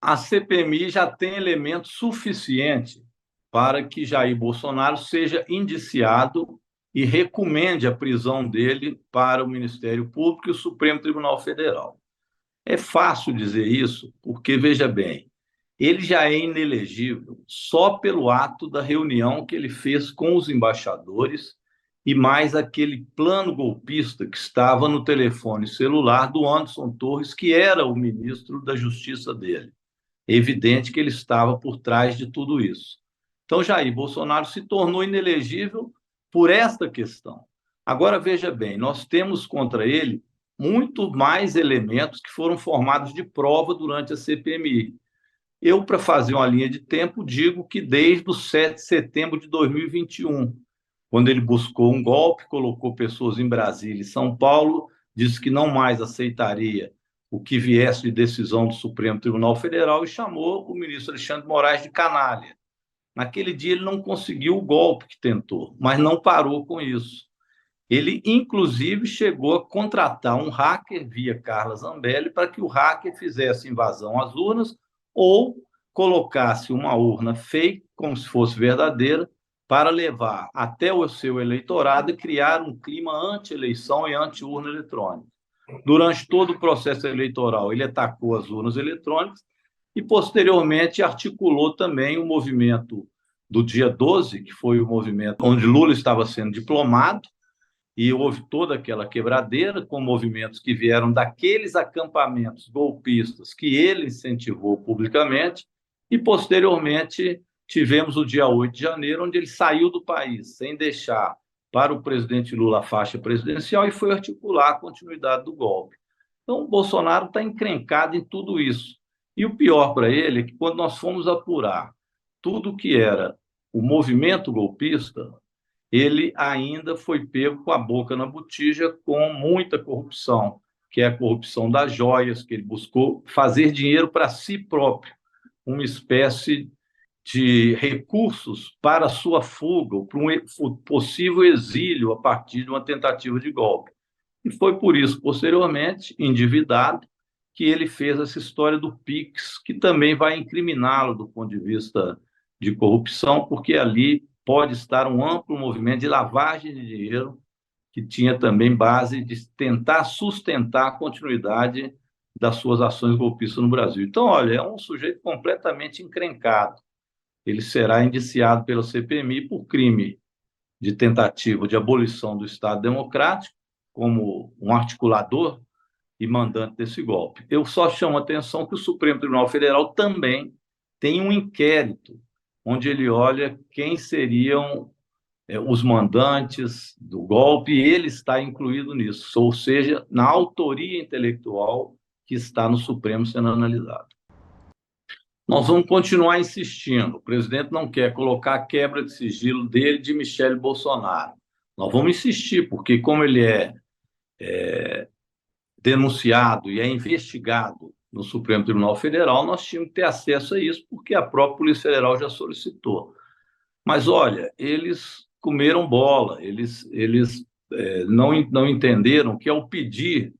A CPMI já tem elemento suficiente para que Jair Bolsonaro seja indiciado e recomende a prisão dele para o Ministério Público e o Supremo Tribunal Federal. É fácil dizer isso, porque, veja bem, ele já é inelegível só pelo ato da reunião que ele fez com os embaixadores e mais aquele plano golpista que estava no telefone celular do Anderson Torres, que era o ministro da Justiça dele. É evidente que ele estava por trás de tudo isso. Então, Jair Bolsonaro se tornou inelegível por esta questão. Agora, veja bem, nós temos contra ele muito mais elementos que foram formados de prova durante a CPMI. Eu, para fazer uma linha de tempo, digo que desde o 7 de setembro de 2021, quando ele buscou um golpe, colocou pessoas em Brasília e São Paulo, disse que não mais aceitaria o que viesse de decisão do Supremo Tribunal Federal e chamou o ministro Alexandre de Moraes de canalha. Naquele dia ele não conseguiu o golpe que tentou, mas não parou com isso. Ele, inclusive, chegou a contratar um hacker via Carla Zambelli para que o hacker fizesse invasão às urnas ou colocasse uma urna fake, como se fosse verdadeira, para levar até o seu eleitorado e criar um clima anti-eleição e anti-urna eletrônica. Durante todo o processo eleitoral, ele atacou as urnas eletrônicas e, posteriormente, articulou também o movimento do dia 12, que foi o movimento onde Lula estava sendo diplomado, e houve toda aquela quebradeira com movimentos que vieram daqueles acampamentos golpistas que ele incentivou publicamente, e posteriormente tivemos o dia 8 de janeiro, onde ele saiu do país sem deixar para o presidente Lula a faixa presidencial e foi articular a continuidade do golpe. Então, o Bolsonaro está encrencado em tudo isso. E o pior para ele é que, quando nós fomos apurar tudo que era o movimento golpista, ele ainda foi pego com a boca na botija com muita corrupção, que é a corrupção das joias, que ele buscou fazer dinheiro para si próprio, uma espécie de recursos para a sua fuga, para um possível exílio a partir de uma tentativa de golpe. E foi por isso, posteriormente, endividado, que ele fez essa história do PIX, que também vai incriminá-lo do ponto de vista de corrupção, porque ali pode estar um amplo movimento de lavagem de dinheiro, que tinha também base de tentar sustentar a continuidade das suas ações golpistas no Brasil. Então, olha, é um sujeito completamente encrencado. Ele será indiciado pela CPMI por crime de tentativa de abolição do Estado Democrático, como um articulador e mandante desse golpe. Eu só chamo a atenção que o Supremo Tribunal Federal também tem um inquérito onde ele olha quem seriam os mandantes do golpe, e ele está incluído nisso, ou seja, na autoria intelectual que está no Supremo sendo analisado. Nós vamos continuar insistindo. O presidente não quer colocar a quebra de sigilo dele de Michele Bolsonaro. Nós vamos insistir, porque como ele é denunciado e é investigado no Supremo Tribunal Federal, nós tínhamos que ter acesso a isso, porque a própria Polícia Federal já solicitou. Mas, olha, eles comeram bola, eles não entenderam que, ao pedir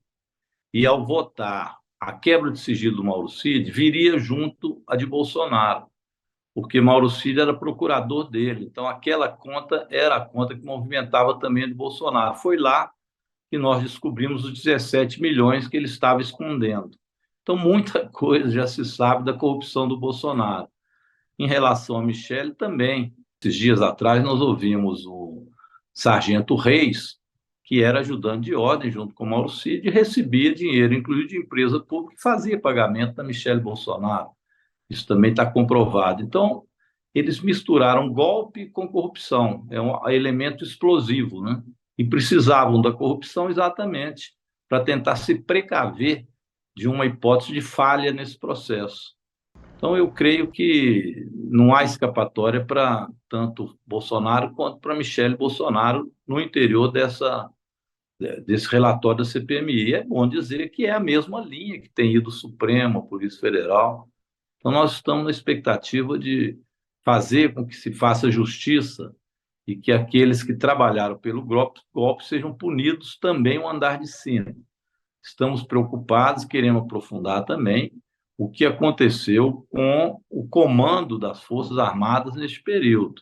e ao votar a quebra de sigilo do Mauro Cid, viria junto a de Bolsonaro, porque Mauro Cid era procurador dele. Então, aquela conta era a conta que movimentava também a de Bolsonaro. Foi lá que nós descobrimos os 17 milhões que ele estava escondendo. Então, muita coisa já se sabe da corrupção do Bolsonaro. Em relação a Michele, também. Esses dias atrás, nós ouvimos o Sargento Reis, que era ajudante de ordem, junto com o Mauro Cid, e recebia dinheiro, inclusive de empresa pública, que fazia pagamento da Michele Bolsonaro. Isso também está comprovado. Então, eles misturaram golpe com corrupção. É um elemento explosivo, né? E precisavam da corrupção exatamente para tentar se precaver de uma hipótese de falha nesse processo. Então, eu creio que não há escapatória para tanto Bolsonaro quanto para Michele Bolsonaro no interior desse relatório da CPMI. E é bom dizer que é a mesma linha que tem ido o Supremo, a Polícia Federal. Então, nós estamos na expectativa de fazer com que se faça justiça e que aqueles que trabalharam pelo golpe sejam punidos também o andar de cima. Estamos preocupados, queremos aprofundar também o que aconteceu com o comando das Forças Armadas neste período,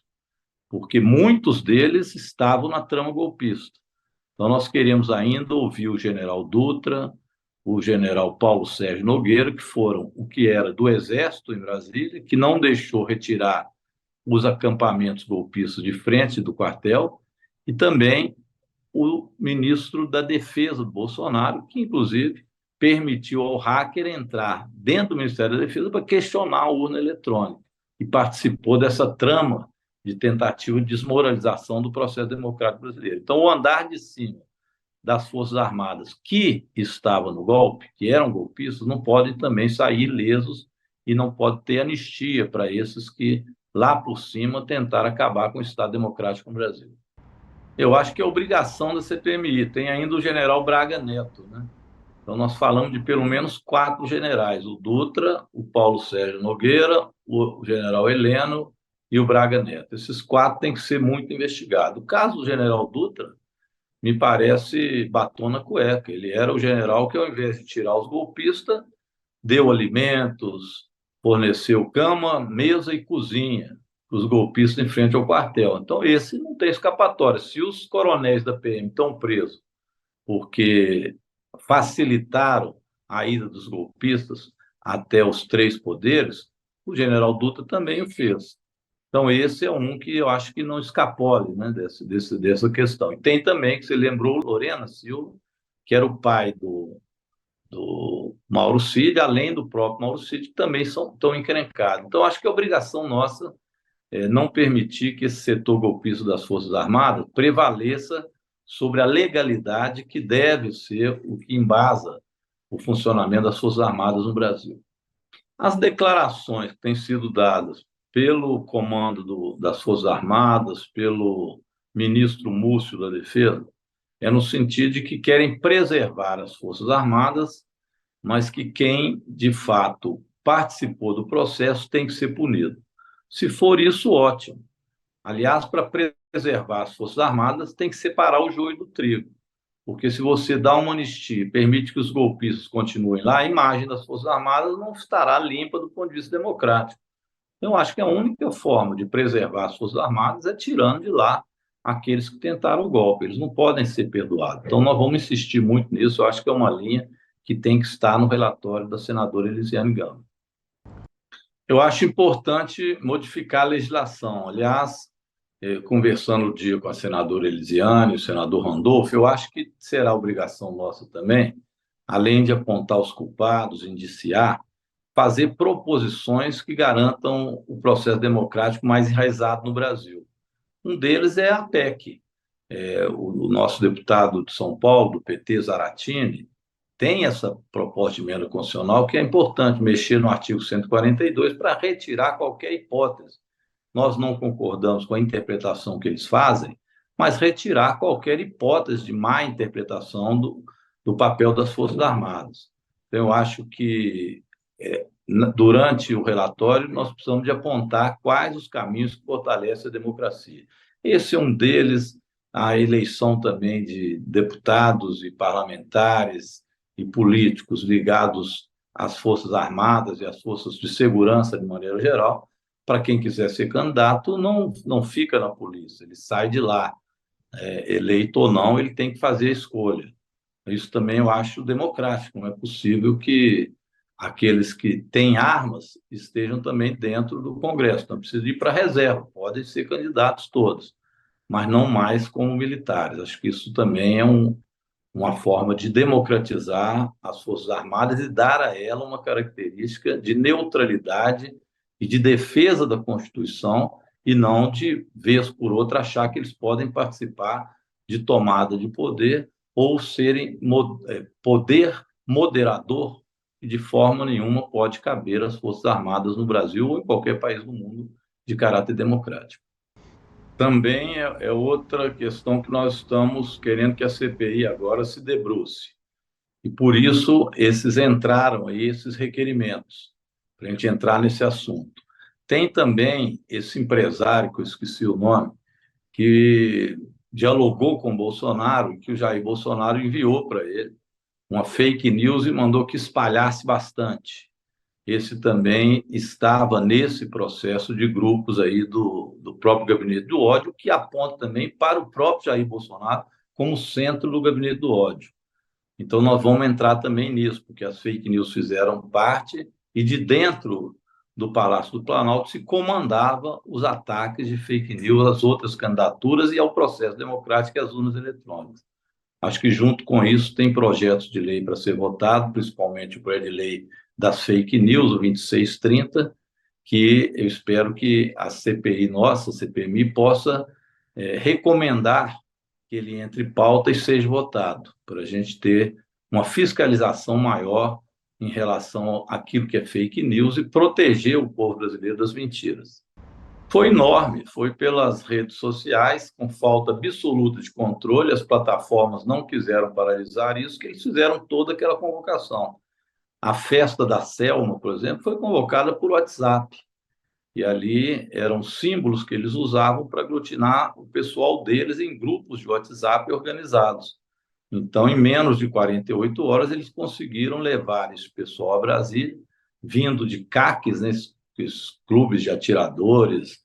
porque muitos deles estavam na trama golpista. Então, nós queremos ainda ouvir o general Dutra, o general Paulo Sérgio Nogueira, que foram o que era do Exército em Brasília, que não deixou retirar os acampamentos golpistas de frente do quartel, e também o ministro da Defesa do Bolsonaro, que, inclusive, permitiu ao hacker entrar dentro do Ministério da Defesa para questionar a urna eletrônica e participou dessa trama de tentativa de desmoralização do processo democrático brasileiro. Então, o andar de cima das Forças Armadas que estavam no golpe, que eram golpistas, não podem também sair ilesos e não pode ter anistia para esses que, lá por cima, tentaram acabar com o Estado Democrático no Brasil. Eu acho que é obrigação da CPMI. Tem ainda o general Braga Neto, né? Então, nós falamos de pelo menos 4 generais: o Dutra, o Paulo Sérgio Nogueira, o general Heleno e o Braga Neto. Esses 4 têm que ser muito investigados. O caso do general Dutra me parece batom na cueca. Ele era o general que, ao invés de tirar os golpistas, deu alimentos, forneceu cama, mesa e cozinha para os golpistas em frente ao quartel. Então, esse não tem escapatória. Se os coronéis da PM estão presos porque facilitaram a ida dos golpistas até os 3 poderes, o general Dutra também o fez. Então, esse é um que eu acho que não escapole, né, dessa questão. E tem também, que você lembrou, Lorena Silva, que era o pai do Mauro Cid, além do próprio Mauro Cid, que também estão encrencados. Então, acho que é obrigação nossa não permitir que esse setor golpista das Forças Armadas prevaleça sobre a legalidade que deve ser o que embasa o funcionamento das Forças Armadas no Brasil. As declarações que têm sido dadas pelo comando das Forças Armadas, pelo ministro Múcio da Defesa, é no sentido de que querem preservar as Forças Armadas, mas que quem, de fato, participou do processo tem que ser punido. Se for isso, ótimo. Aliás, para preservar as Forças Armadas, tem que separar o joio do trigo. Porque se você dá uma anistia e permite que os golpistas continuem lá, a imagem das Forças Armadas não estará limpa do ponto de vista democrático. Eu acho que a única forma de preservar as Forças Armadas é tirando de lá aqueles que tentaram o golpe. Eles não podem ser perdoados. Então, nós vamos insistir muito nisso. Eu acho que é uma linha que tem que estar no relatório da senadora Elisiane Gama. Eu acho importante modificar a legislação. Aliás, conversando o dia com a senadora Elisiane, o senador Randolfo, eu acho que será obrigação nossa também, além de apontar os culpados, indiciar, fazer proposições que garantam o processo democrático mais enraizado no Brasil. Um deles é a PEC. O nosso deputado de São Paulo, do PT, Zaratini, tem essa proposta de emenda constitucional que é importante mexer no artigo 142 para retirar qualquer hipótese. Nós não concordamos com a interpretação que eles fazem, mas retirar qualquer hipótese de má interpretação do papel das Forças Armadas. Então, eu acho que, durante o relatório, nós precisamos de apontar quais os caminhos que fortalecem a democracia. Esse é um deles, a eleição também de deputados e parlamentares e políticos ligados às Forças Armadas e às forças de segurança de maneira geral. Para quem quiser ser candidato, não fica na polícia, ele sai de lá, eleito ou não, ele tem que fazer a escolha. Isso também eu acho democrático, não é possível que aqueles que têm armas estejam também dentro do Congresso, não precisa ir para a reserva, podem ser candidatos todos, mas não mais como militares. Acho que isso também é uma forma de democratizar as Forças Armadas e dar a ela uma característica de neutralidade e de defesa da Constituição, e não de, vez por outra, achar que eles podem participar de tomada de poder ou serem poder moderador, que de forma nenhuma pode caber às Forças Armadas no Brasil ou em qualquer país do mundo de caráter democrático. Também é outra questão que nós estamos querendo que a CPI agora se debruce. E por isso entraram aí esses requerimentos, para a gente entrar nesse assunto. Tem também esse empresário, que eu esqueci o nome, que dialogou com o Bolsonaro, que o Jair Bolsonaro enviou para ele uma fake news e mandou que espalhasse bastante. esse também estava nesse processo de grupos aí do próprio gabinete do ódio, que aponta também para o próprio Jair Bolsonaro como centro do gabinete do ódio. Então, nós vamos entrar também nisso, porque as fake news fizeram parte e de dentro do Palácio do Planalto se comandava os ataques de fake news às outras candidaturas e ao processo democrático e às urnas eletrônicas. Acho que, junto com isso, tem projetos de lei para ser votado, principalmente o projeto de lei das fake news, o 2630, que eu espero que a CPI nossa, a CPMI, possa recomendar que ele entre em pauta e seja votado, para a gente ter uma fiscalização maior em relação àquilo que é fake news e proteger o povo brasileiro das mentiras. Foi enorme, foi pelas redes sociais, com falta absoluta de controle, as plataformas não quiseram paralisar isso, que eles fizeram toda aquela convocação. A festa da Selma, por exemplo, foi convocada por WhatsApp, e ali eram símbolos que eles usavam para aglutinar o pessoal deles em grupos de WhatsApp organizados. Então, em menos de 48 horas, eles conseguiram levar esse pessoal a Brasília, vindo de CACs, né, esses clubes de atiradores,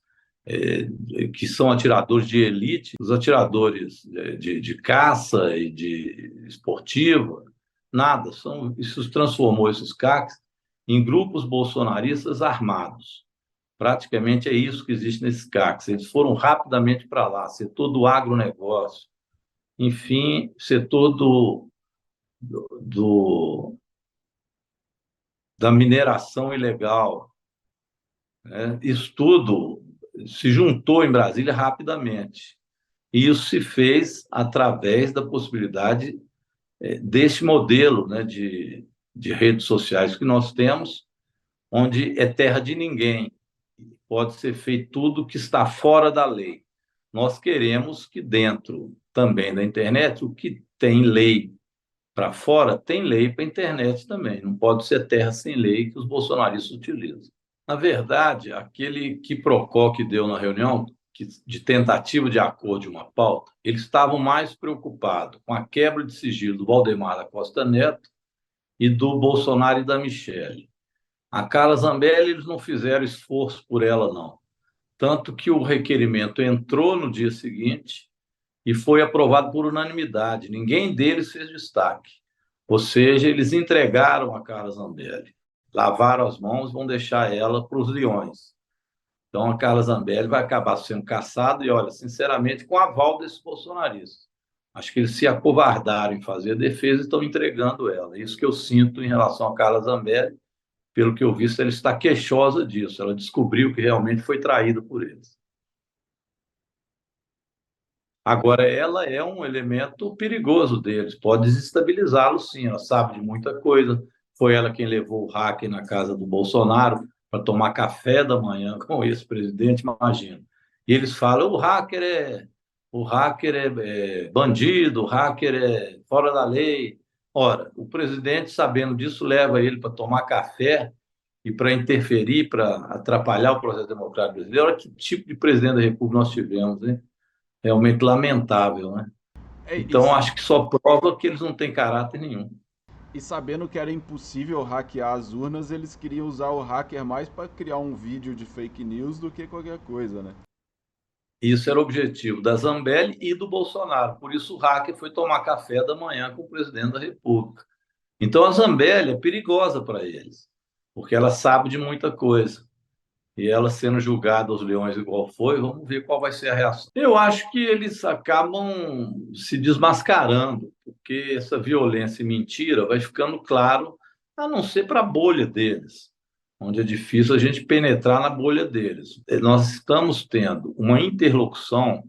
que são atiradores de elite, os atiradores de caça e de esportiva, nada. Isso transformou esses CACs em grupos bolsonaristas armados. Praticamente é isso que existe nesses CACs. Eles foram rapidamente para lá, setor do agronegócio, enfim, setor do, da mineração ilegal, né? Isso tudo se juntou em Brasília rapidamente. E isso se fez através da possibilidade deste modelo, né, de redes sociais que nós temos, onde é terra de ninguém. Pode ser feito tudo que está fora da lei. Nós queremos que dentro também da internet, o que tem lei para fora, tem lei para a internet também. Não pode ser terra sem lei que os bolsonaristas utilizam. Na verdade, aquele quiprocó que deu na reunião, de tentativa de acordo de uma pauta, eles estavam mais preocupados com a quebra de sigilo do Valdemar da Costa Neto e do Bolsonaro e da Michelle. A Carla Zambelli, eles não fizeram esforço por ela, não. Tanto que o requerimento entrou no dia seguinte e foi aprovado por unanimidade. Ninguém deles fez destaque. Ou seja, eles entregaram a Carla Zambelli, lavaram as mãos, vão deixar ela para os leões. Então, a Carla Zambelli vai acabar sendo caçada e, olha, sinceramente, com aval desses bolsonaristas. Acho que eles se acovardaram em fazer a defesa e estão entregando ela. Isso que eu sinto em relação a Carla Zambelli. Pelo que eu vi, ela está queixosa disso. Ela descobriu que realmente foi traída por eles. Agora, ela é um elemento perigoso deles, pode desestabilizá-los, sim. Ela sabe de muita coisa. Foi ela quem levou o hacker na casa do Bolsonaro para tomar café da manhã com o ex-presidente, imagina. E eles falam: o hacker é bandido, o hacker é fora da lei. Ora, o presidente, sabendo disso, leva ele para tomar café e para interferir, para atrapalhar o processo democrático brasileiro. Olha que tipo de presidente da República nós tivemos, né? Realmente lamentável, né? É Então, isso. acho que só prova que eles não têm caráter nenhum. E sabendo que era impossível hackear as urnas, eles queriam usar o hacker mais para criar um vídeo de fake news do que qualquer coisa, né? Isso era o objetivo da Zambelli e do Bolsonaro. Por isso, o hacker foi tomar café da manhã com o presidente da República. Então, a Zambelli é perigosa para eles, porque ela sabe de muita coisa. E ela sendo julgada aos leões igual foi, vamos ver qual vai ser a reação. Eu acho que eles acabam se desmascarando, porque essa violência e mentira vai ficando claro, a não ser para a bolha deles, onde é difícil a gente penetrar na bolha deles. Nós estamos tendo uma interlocução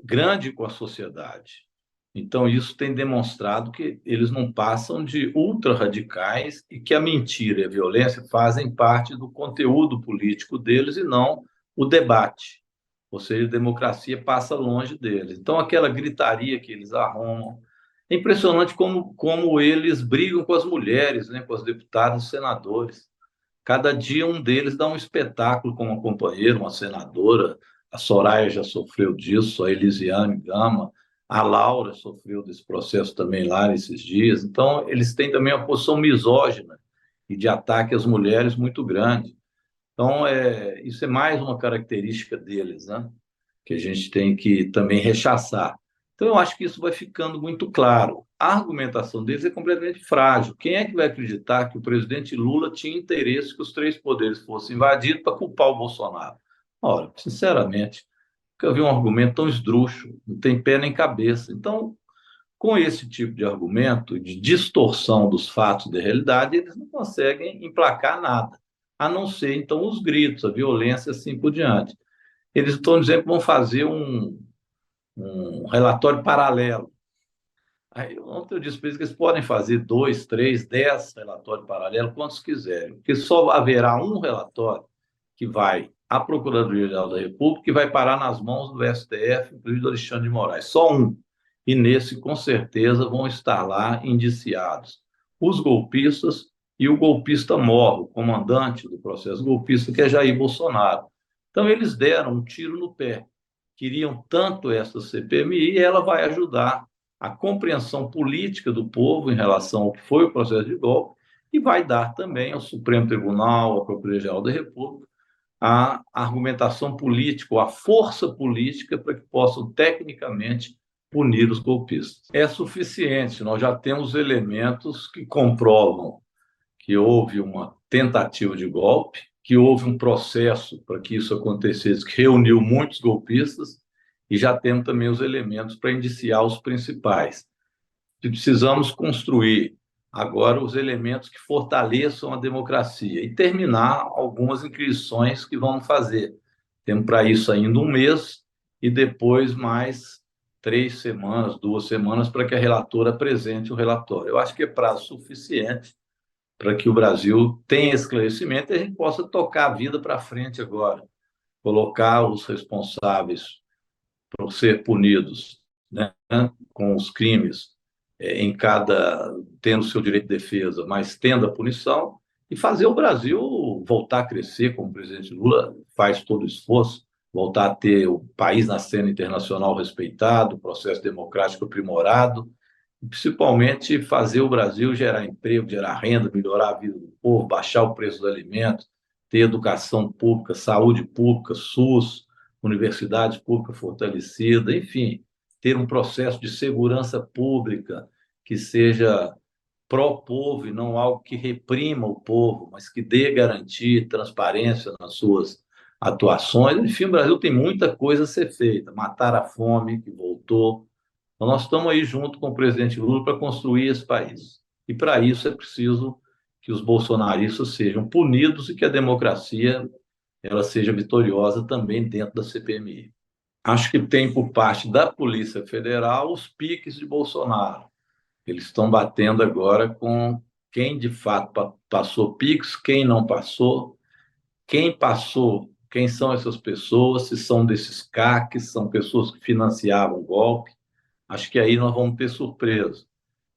grande com a sociedade. Então, isso tem demonstrado que eles não passam de ultra-radicais e que a mentira e a violência fazem parte do conteúdo político deles e não o debate. Ou seja, a democracia passa longe deles. Então, aquela gritaria que eles arrumam. É impressionante como eles brigam com as mulheres, né, com as deputadas e senadores. Cada dia um deles dá um espetáculo com uma companheira, uma senadora. A Soraya já sofreu disso, a Elisiane Gama, a Laura sofreu desse processo também lá nesses dias. Então, eles têm também uma posição misógina e de ataque às mulheres muito grande. Então, isso é mais uma característica deles, né? Que a gente tem que também rechaçar. Então, eu acho que isso vai ficando muito claro. A argumentação deles é completamente frágil. Quem é que vai acreditar que o presidente Lula tinha interesse que os três poderes fossem invadidos para culpar o Bolsonaro? Ora, sinceramente, nunca vi um argumento tão esdrúxulo, não tem pé nem cabeça. Então, com esse tipo de argumento, de distorção dos fatos da realidade, eles não conseguem emplacar nada, a não ser, então, os gritos, a violência, assim por diante. Eles estão dizendo que vão fazer um relatório paralelo. Aí, ontem eu disse para eles que eles podem fazer 2, 3, 10 relatórios paralelos, quantos quiserem, porque só haverá um relatório que vai à Procuradoria-Geral da República e vai parar nas mãos do STF, inclusive do Alexandre de Moraes. Só um. E nesse, com certeza, vão estar lá indiciados os golpistas e o golpista mor, o comandante do processo golpista, que é Jair Bolsonaro. Então, eles deram um tiro no pé. Queriam tanto essa CPMI e ela vai ajudar a compreensão política do povo em relação ao que foi o processo de golpe e vai dar também ao Supremo Tribunal, à Procuradoria-Geral da República, a argumentação política, a força política para que possam tecnicamente punir os golpistas. É suficiente, nós já temos elementos que comprovam que houve uma tentativa de golpe, que houve um processo para que isso acontecesse, que reuniu muitos golpistas, e já temos também os elementos para indiciar os principais. E precisamos construir agora os elementos que fortaleçam a democracia e terminar algumas inquisições que vamos fazer. Temos para isso ainda um mês e depois mais 3 semanas, 2 semanas, para que a relatora apresente o relatório. Eu acho que é prazo suficiente para que o Brasil tenha esclarecimento e a gente possa tocar a vida para frente agora, colocar os responsáveis por ser punidos, né, com os crimes, em cada tendo seu direito de defesa, mas tendo a punição, e fazer o Brasil voltar a crescer, como o presidente Lula faz todo o esforço, voltar a ter o país na cena internacional respeitado, o processo democrático aprimorado, e principalmente fazer o Brasil gerar emprego, gerar renda, melhorar a vida do povo, baixar o preço do alimento, ter educação pública, saúde pública, SUS, universidade pública fortalecida, enfim, ter um processo de segurança pública que seja pró-povo e não algo que reprima o povo, mas que dê garantia e transparência nas suas atuações. Enfim, o Brasil tem muita coisa a ser feita. Matar a fome, que voltou. Então, nós estamos aí junto com o presidente Lula para construir esse país. E, para isso, é preciso que os bolsonaristas sejam punidos e que a democracia ela seja vitoriosa também dentro da CPMI. Acho que tem por parte da Polícia Federal os piques de Bolsonaro. Eles estão batendo agora com quem de fato passou piques, quem não passou, quem passou, quem são essas pessoas, se são desses CACs, são pessoas que financiavam o golpe. Acho que aí nós vamos ter surpresa.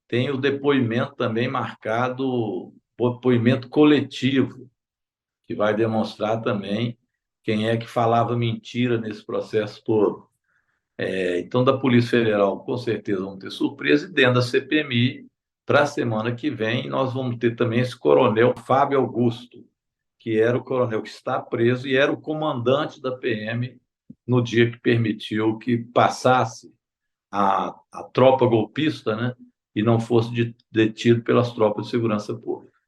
Tem o depoimento também marcado, depoimento coletivo, que vai demonstrar também quem é que falava mentira nesse processo todo. Então, da Polícia Federal, com certeza vamos ter surpresa, e dentro da CPMI, para a semana que vem, nós vamos ter também esse coronel Fábio Augusto, que era o coronel que está preso e era o comandante da PM no dia que permitiu que passasse a tropa golpista, né, e não fosse detido pelas tropas de segurança pública.